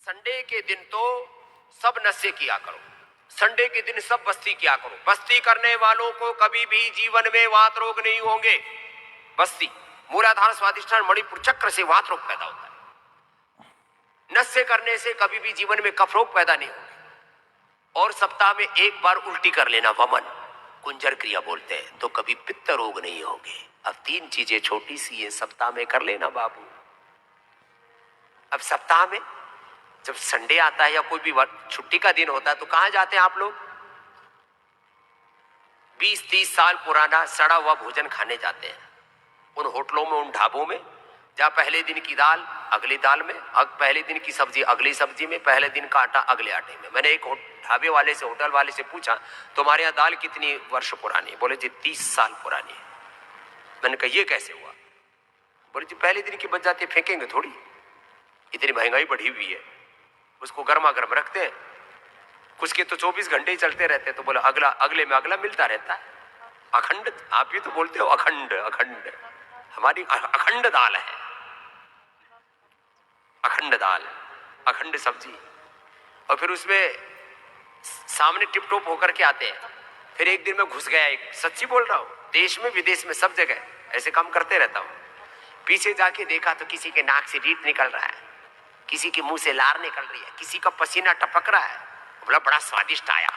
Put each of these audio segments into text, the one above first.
Sunday के दिन तो सब नशे किया करो, संडे के दिन सब बस्ती किया करो। बस्ती करने वालों को कभी भी जीवन में वात रोग नहीं होंगे। बस्ती, मूलाधार, स्वादिष्ठान, मणिपुर चक्र से वात रोग पैदा होता है। नशे करने से कभी भी जीवन में कफ रोग पैदा नहीं होंगे। और सप्ताह में एक बार उल्टी कर लेना, वमन, कुंजर क्रिया बोलते हैं, तो कभी पित्त रोग नहीं होंगे। अब तीन चीजें छोटी सी है, सप्ताह में कर लेना बाबू। अब सप्ताह में जब संडे आता है या कोई भी छुट्टी का दिन होता है तो कहां जाते हैं आप लोग? 20-30 साल पुराना सड़ा हुआ भोजन खाने जाते हैं उन होटलों में, उन ढाबों में, जहां पहले दिन की दाल अगली दाल में, पहले दिन की सब्जी अगली सब्जी में, पहले दिन का आटा अगले आटे में। मैंने एक ढाबे वाले से, होटल वाले से पूछा, तुम्हारे यहाँ दाल कितनी वर्ष पुरानी है? बोले जी 30 साल पुरानी है। मैंने कहा ये कैसे हुआ? बोले जी पहले दिन की बच जाती है, फेंकेंगे थोड़ी, इतनी महंगाई बढ़ी हुई है, उसको गर्मा गर्म रखते हैं। कुछ के तो 24 घंटे ही चलते रहते हैं। तो बोला अगला अगले में अगला मिलता रहता है। अखंड, आप भी तो बोलते हो अखंड, अखंड, हमारी अखंड दाल है, अखंड दाल, अखंड सब्जी। और फिर उसमें सामने टिप टॉप होकर के आते हैं। फिर एक दिन में घुस गया, एक सच्ची बोल रहा हूं, देश में विदेश में सब जगह ऐसे काम करते रहता हूं। पीछे जाके देखा तो किसी के नाक से रीट निकल रहा है, किसी के मुंह से लार निकल रही है, किसी का पसीना टपक रहा है। बोला बड़ा स्वादिष्ट आया।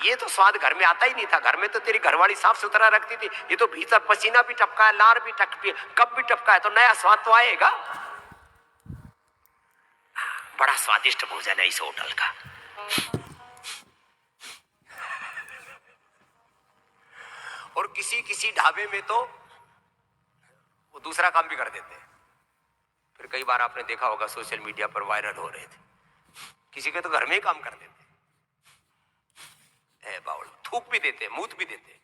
ये तो स्वाद घर में आता ही नहीं था। घर में तो तेरी घरवाली साफ सुथरा रखती थी, ये तो भीतर पसीना भी टपका है, लार भी टपकी, कब भी टपका है, तो नया स्वाद तो आएगा। बड़ा स्वादिष्ट भोजन है इस होटल का। और किसी किसी ढाबे में तो वो दूसरा काम भी कर देते हैं। फिर कई बार आपने देखा होगा सोशल मीडिया पर वायरल हो रहे थे, किसी के तो घर में ही काम कर देते हैं, बाउल थूक भी देते, मूत भी देते।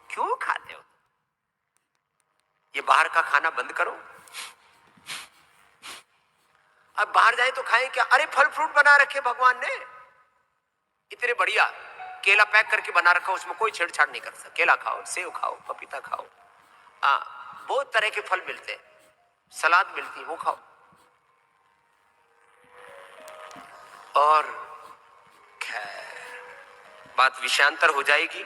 क्यों खाते हो? ये बाहर का खाना बंद करो। अब बाहर जाए तो खाएं क्या? अरे फल फ्रूट बना रखे भगवान ने, इतने बढ़िया केला पैक करके बना रखा, उसमें कोई छेड़छाड़ नहीं कर सकता। केला खाओ, सेव खाओ, पपीता खाओ, बहुत तरह के फल मिलते हैं, सलाद मिलती है, वो खाओ। और खैर बात विषयांतर हो जाएगी।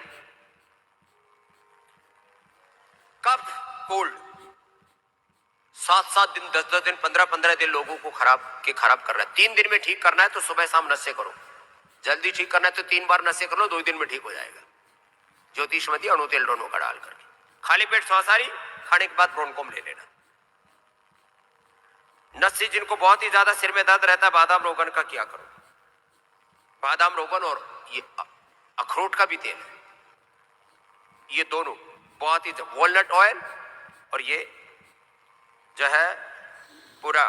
कफ, कोल्ड 7-7 दिन, 10-10 दिन, 15-15 दिन लोगों को खराब कर रहा है। 3 दिन में ठीक करना है तो सुबह शाम नशे करो। जल्दी ठीक करना है तो 3 बार नशे कर लो, 2 दिन में ठीक हो जाएगा। ज्योतिषमती अणु तेल दोनों का डाल करके खाली पेट सांसारी खाने के बाद ब्रोनकोम ले लेना। नशे जिनको बहुत ही ज्यादा सिर में दर्द रहता है, बादाम रोगन का क्या करो। बादाम रोगन और ये अखरोट का भी तेल है, ये दोनों बहुत ही, वॉलनट ऑयल और ये जो है पूरा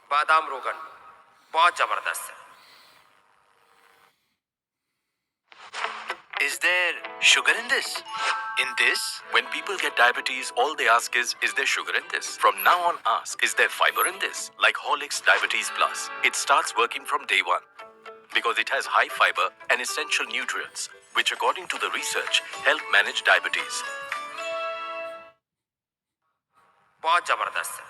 बादाम रोगन बहुत जबरदस्त है। Is there sugar in this? In this, when people get diabetes, all they ask is there sugar in this? From now on, ask, is there fiber in this? Like Horlicks Diabetes Plus. It starts working from day one because it has high fiber and essential nutrients, which according to the research, help manage diabetes. बहुत जबरदस्त है।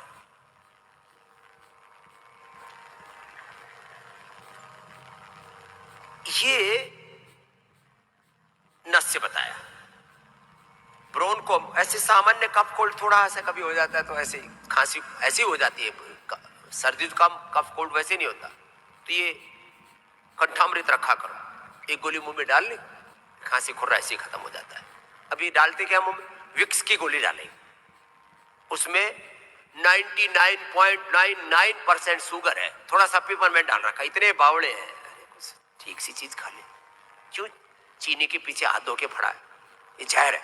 ये नस से बताया। ब्रोनकोम ऐसे सामान्य cough cold थोड़ा ऐसा कभी हो जाता है तो ऐसे खांसी ऐसी हो जाती है, सर्दी जुकाम कफ कोल्ड वैसे नहीं होता। तो ये कंठामृत रखा करो, एक गोली मुंह में डाल ले, खांसी खुर्रा ऐसे खत्म हो जाता है। अभी डालते क्या मुंह में? विक्स की गोली डालेंगे, उसमें 99.99% शुगर है, थोड़ा सा पेपरमेंट डाल रखा। इतने बावड़े हैं, ठीक सी चीज खा ले, क्यों चीनी के पीछे हाथ धो के फड़ा है? ये जहर है,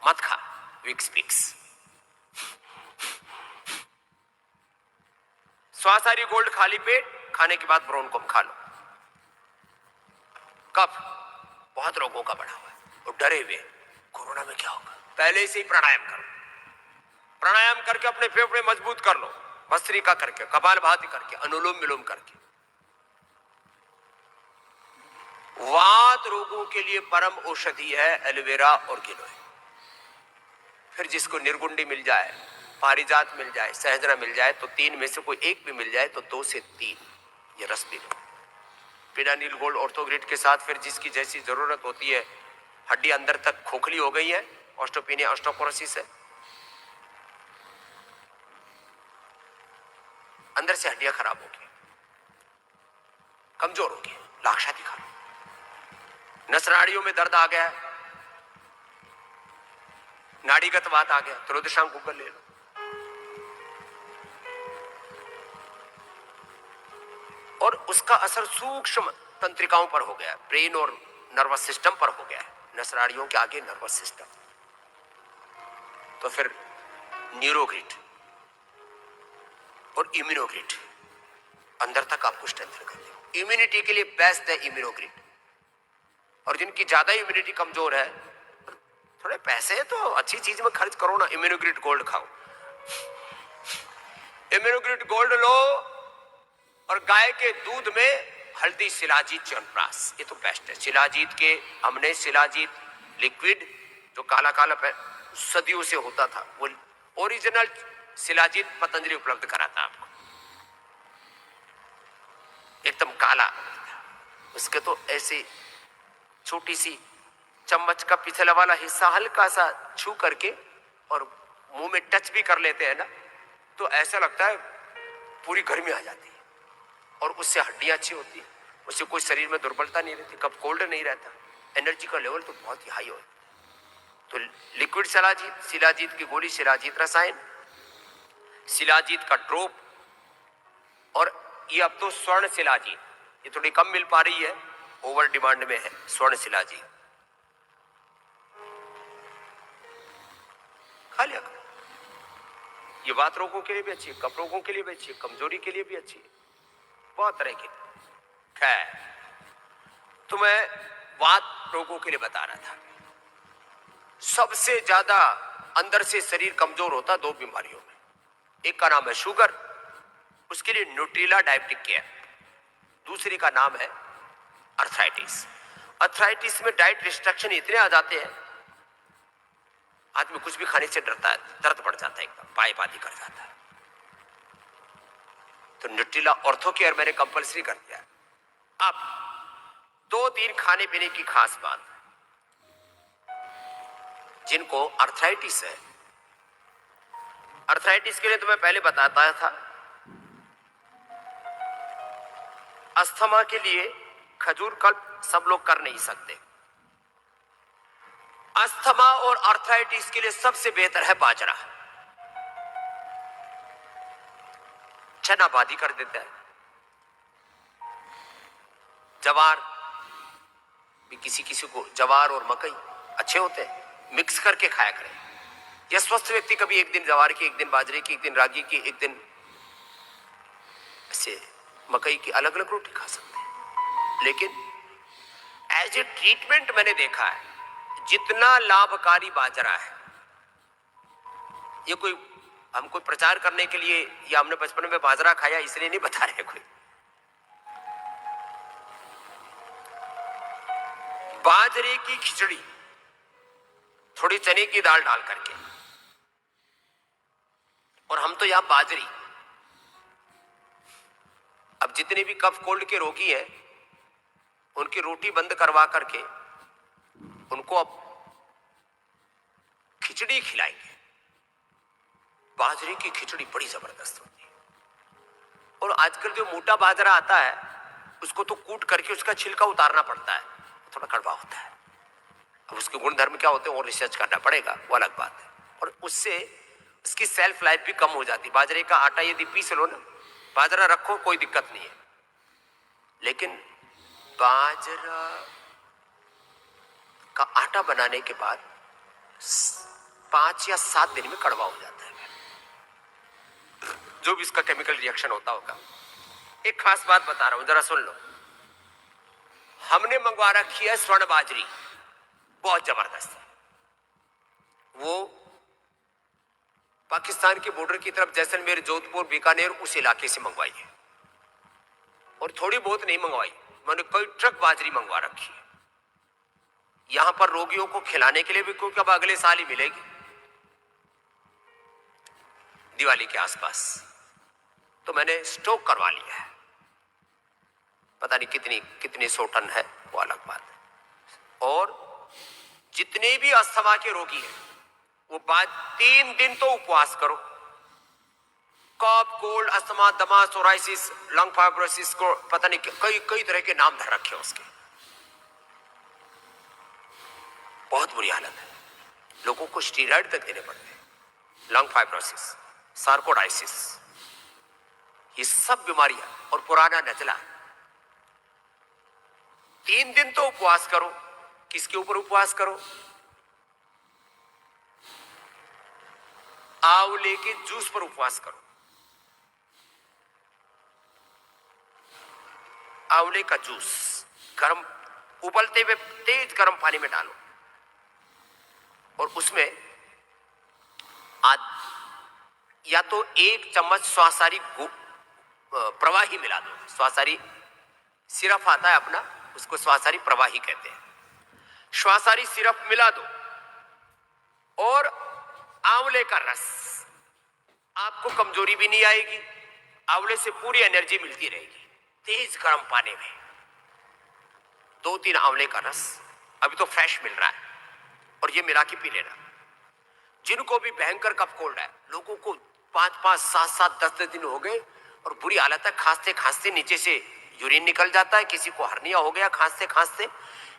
मत खा। विक्स पिक्स, स्वासारी गोल्ड खाली पेट खाने के बाद ब्रोनकोम खा लो। कफ बहुत रोगों का बढ़ा हुआ है और डरे हुए कोरोना में क्या होगा, पहले से ही प्राणायाम करो। प्राणायाम करके अपने फेफड़े मजबूत कर लो, भस्त्रिका करके, कपालभाति करके, अनुलोम विलोम करके। वात रोगों के लिए परम औषधि है एलोवेरा और गिलोय। फिर जिसको निर्गुंडी मिल जाए पारिजात मिल जाए, सहजरा मिल जाए, तो 3 में से कोई एक भी मिल जाए तो 2 से 3 ये रस पी लो। पिडानिल गोल्ड ऑर्थोग्रिड के साथ फिर जिसकी जैसी जरूरत होती है, हड्डी अंदर तक खोखली हो गई है, ऑस्टोपेनिया ऑस्टोपोरोसिस है, अंदर से हड्डियां खराब होगी, कमजोर होगी, लाक्षा दिखा लो। नसनाड़ियों में दर्द आ गया है, नाड़ीगत बात आ गया, त्रोदशांग गूगल ले लो। और उसका असर सूक्ष्म तंत्रिकाओं पर हो गया, ब्रेन और नर्वस सिस्टम पर हो गया, नसनाड़ियों के आगे नर्वस सिस्टम। तो फिर न्यूरोग्रिड और इम्यूनोग्रिड अंदर तक आपको स्ट्रेंथन कर देगा। इम्यूनिटी के लिए बेस्ट है इम्यूनोग्रिड। और जिनकी ज्यादा इम्यूनिटी कमजोर है, थोड़े पैसे है तो अच्छी चीज में खर्च करो ना, इम्यूनोग्रिड गोल्ड खाओ। इम्यूनोग्रिड गोल्ड लो और गाय के दूध में हल्दी, शिलाजीत, च्यवनप्राश, ये तो बेस्ट है। शिलाजीत के हमने शिलाजीत लिक्विड जो काला काला सदियों से होता था, वो ओरिजिनल शिलाजीत पतंजलि उपलब्ध कराता आपको, एकदम काला। उसके तो ऐसे छोटी सी चम्मच का पिछला वाला हिस्सा हल्का सा छू करके और मुंह में टच भी कर लेते हैं ना, तो ऐसा लगता है पूरी गर्मी आ जाती है। और उससे हड्डियां अच्छी होती है, उससे कोई शरीर में दुर्बलता नहीं रहती, कब कोल्ड नहीं रहता, एनर्जी का लेवल तो बहुत ही हाई हो। तो लिक्विड शिलाजीत, शिलाजीत की गोली, शिलाजीत रसायन, शिलाजीत का ड्रॉप, और ये अब तो स्वर्ण शिलाजीत, ये थोड़ी कम मिल पा रही है, ओवर डिमांड में है स्वर्ण शिलाजीत, खा लिया करो। ये वात रोगों के लिए भी अच्छी है, कफ रोगों के लिए भी अच्छी है, कमजोरी के लिए भी अच्छी है, बहुत तरह की। खैर, तो मैं वात रोगों के लिए बता रहा था, सबसे ज्यादा अंदर से शरीर कमजोर होता 2 बीमारियों में। एक का नाम है शुगर, उसके लिए न्यूट्रीला डायबिटिक केयर। दूसरी का नाम है अर्थराइटिस। अर्थराइटिस में डाइट रिस्ट्रिक्शन इतने आ जाते हैं, आदमी कुछ भी खाने से डरता है, दर्द बढ़ जाता है, एकदम पाइप आदि कर जाता है। तो न्यूट्रीला ऑर्थो केयर मैंने कंपलसरी कर दिया। अब 2-3 खाने पीने की खास बात, जिनको अर्थराइटिस है, अर्थराइटिस के लिए तो मैं पहले बताता था, अस्थमा के लिए खजूर कल्प सब लोग कर नहीं सकते। अस्थमा और अर्थराइटिस के लिए सबसे बेहतर है बाजरा, चना बादी कर देता है। जवार भी किसी किसी को, जवार और मकई अच्छे होते हैं, मिक्स करके खाया करें। या स्वस्थ व्यक्ति कभी एक दिन जवार की, एक दिन बाजरे की, एक दिन रागी की, एक दिन ऐसे मकई की, अलग अलग रोटी खा सकते हैं। लेकिन एज ए ट्रीटमेंट मैंने देखा है, जितना लाभकारी बाजरा है, ये कोई हम कोई प्रचार करने के लिए या हमने बचपन में बाजरा खाया इसलिए नहीं बता रहे कोई। बाजरे की खिचड़ी, थोड़ी चने की दाल डाल करके, और हम तो यहां बाजरी, अब जितने भी कफ कोल्ड के रोगी हैं उनकी रोटी बंद करवा करके उनको अब खिचड़ी खिलाएंगे। बाजरे की खिचड़ी बड़ी जबरदस्त होती है। और आजकल जो मोटा बाजरा आता है उसको तो कूट करके उसका छिलका उतारना पड़ता है, थोड़ा कड़वा होता है। अब उसके गुण धर्म क्या होते हैं और रिसर्च करना पड़ेगा, वो अलग बात है। और उससे उसकी सेल्फ लाइफ भी कम हो जाती है। बाजरे का आटा यदि पीस लो ना, बाजरा रखो कोई दिक्कत नहीं है, लेकिन बाजरा का आटा बनाने के बाद 5 या 7 दिन में कड़वा हो जाता है, जो भी इसका केमिकल रिएक्शन होता होगा। एक खास बात बता रहा हूं, जरा सुन लो। हमने मंगवा रखी है स्वर्ण बाजरी, बहुत जबरदस्त है। वो पाकिस्तान के बॉर्डर की तरफ जैसलमेर, जोधपुर, बीकानेर उस इलाके से मंगवाई है। और थोड़ी बहुत नहीं मंगवाई, मैंने कई ट्रक बाजरी मंगवा रखी है यहां पर रोगियों को खिलाने के लिए भी, क्योंकि अब अगले साल ही मिलेगी। दिवाली के आसपास, तो मैंने स्टॉक करवा लिया है। पता नहीं कितनी कितनी 100 टन है, वो अलग बात है। और जितने भी अस्थमा के रोगी हैं वो 3 दिन तो उपवास करो। कफ, कोल्ड, अस्थमा, दमा, सोराइसिस, लंग फाइब्रोसिस को पता नहीं कई कई तरह के नाम धर रखे हैं उसके। बहुत बुरी हालत है, लोगों को स्टीरॉइड तक देने पड़ते हैं। लंग फाइब्रोसिस, सार्कोडाइसिस, ये सब बीमारियां और पुराना नजला। 3 दिन तो उपवास करो। किसके ऊपर उपवास करो? आंवले के जूस पर उपवास करो। आंवले का जूस गर्म, उबलते हुए तेज गर्म पानी में डालो और उसमें या तो 1 चम्मच स्वासारी प्रवाही मिला दो। स्वासारी सिरप आता है अपना, उसको स्वासारी प्रवाही कहते हैं। स्वासारी सिरप मिला दो और आंवले का रस। आपको कमजोरी भी नहीं आएगी, आंवले से पूरी एनर्जी मिलती रहेगी। तेज गर्म पानी में 2-3 आंवले का रस, अभी तो फ्रेश मिल रहा है, और ये मिला के पी लेना। जिनको भी भयंकर कफ कोल्ड है, लोगों को 5-5, 7-7, 10 दिन हो गए और बुरी हालत है, खांसते खांसते नीचे से यूरिन निकल जाता है। किसी को हर्निया हो गया खांसते खांसते,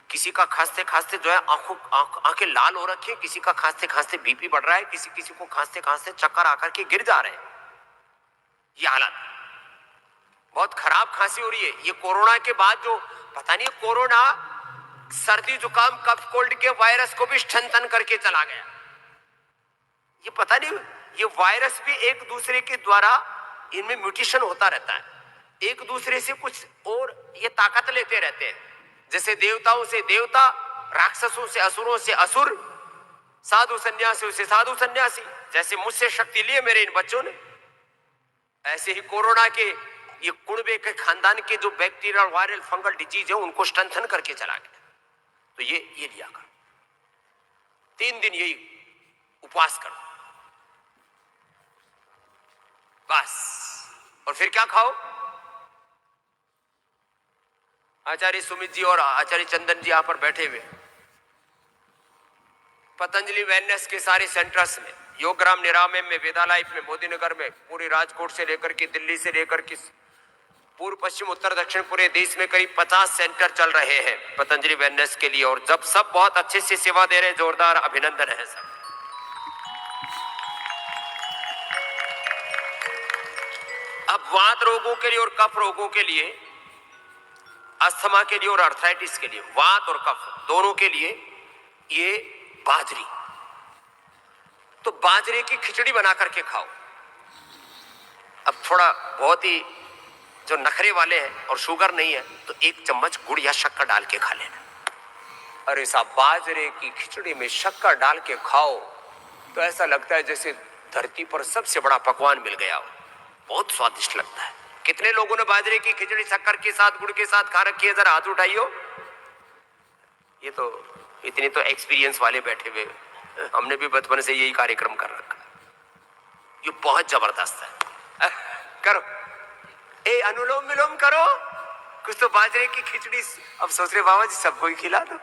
किसी का खांसते खांसते जो है आंखें लाल हो रखी है, किसी का खांसते खांसते बीपी बढ़ रहा है, किसी को खांसते खांसते चक्कर आकर के गिर जा रहे हैं। ये हालत बहुत खराब खांसी हो रही है। ये कोरोना के बाद जो पता नहीं, कोरोना सर्दी जुकाम कफ कोल्ड के वायरस को भी स्ट्रेंथन करके चला गया। ये पता नहीं, ये वायरस भी एक दूसरे के द्वारा इनमें म्यूटेशन होता रहता है, एक दूसरे से कुछ और ये ताकत लेते रहते हैं। जैसे देवताओं से देवता, राक्षसों से असुरों से असुर, साधु सन्यासियों से साधु सन्यासी। जैसे मुझसे शक्ति लिए मेरे इन बच्चों ने, ऐसे ही कोरोना के ये कुणबे के खानदान के जो बैक्टीरियल वायरल फंगल डिजीज है उनको स्ट्रेंथन करके चला गया। तो ये लिया कर, 3 दिन यही उपवास करो बस। और फिर क्या खाओ? आचार्य सुमित जी और आचार्य चंदन जी यहां पर बैठे हुए, पतंजलि वेलनेस के सारे सेंटर्स में, योगग्राम, निरामयम में, वेदा लाइफ में, मोदी नगर में, पूरी राजकोट से लेकर के दिल्ली से लेकर के पूर्व पश्चिम उत्तर दक्षिण पूरे देश में करीब 50 सेंटर चल रहे हैं पतंजलि वेलनेस के लिए। और जब सब बहुत अच्छे से सेवा दे रहे हैं, जोरदार अभिनंदन है सब। अब वात रोगों के लिए और कफ रोगों के लिए, अस्थमा के लिए और अर्थराइटिस के लिए, वात और कफ दोनों के लिए ये बाजरी, तो बाजरे की खिचड़ी बना करके खाओ। अब थोड़ा बहुत ही जो नखरे वाले हैं और शुगर नहीं है तो 1 चम्मच गुड़ या शक्कर डाल के खा लेना। अरे साहब, बाजरे की खिचड़ी में शक्कर डाल के खाओ तो ऐसा लगता है जैसे धरती पर सबसे बड़ा पकवान मिल गया हो। बहुत स्वादिष्ट लगता है। कितने लोगों ने बाजरे की खिचड़ी शक्कर के साथ, गुड़ के साथ खा रखी है? जरा हाथ उठाइयो। ये तो इतने तो एक्सपीरियंस वाले बैठे हुए, हमने भी बचपन से यही कार्यक्रम कर रखा है। ये बहुत जबरदस्त है। करो, अनुलोम विलोम करो कुछ तो। बाजरे की खिचड़ी अब सोच रहे बाबा जी सबको ही खिला दो।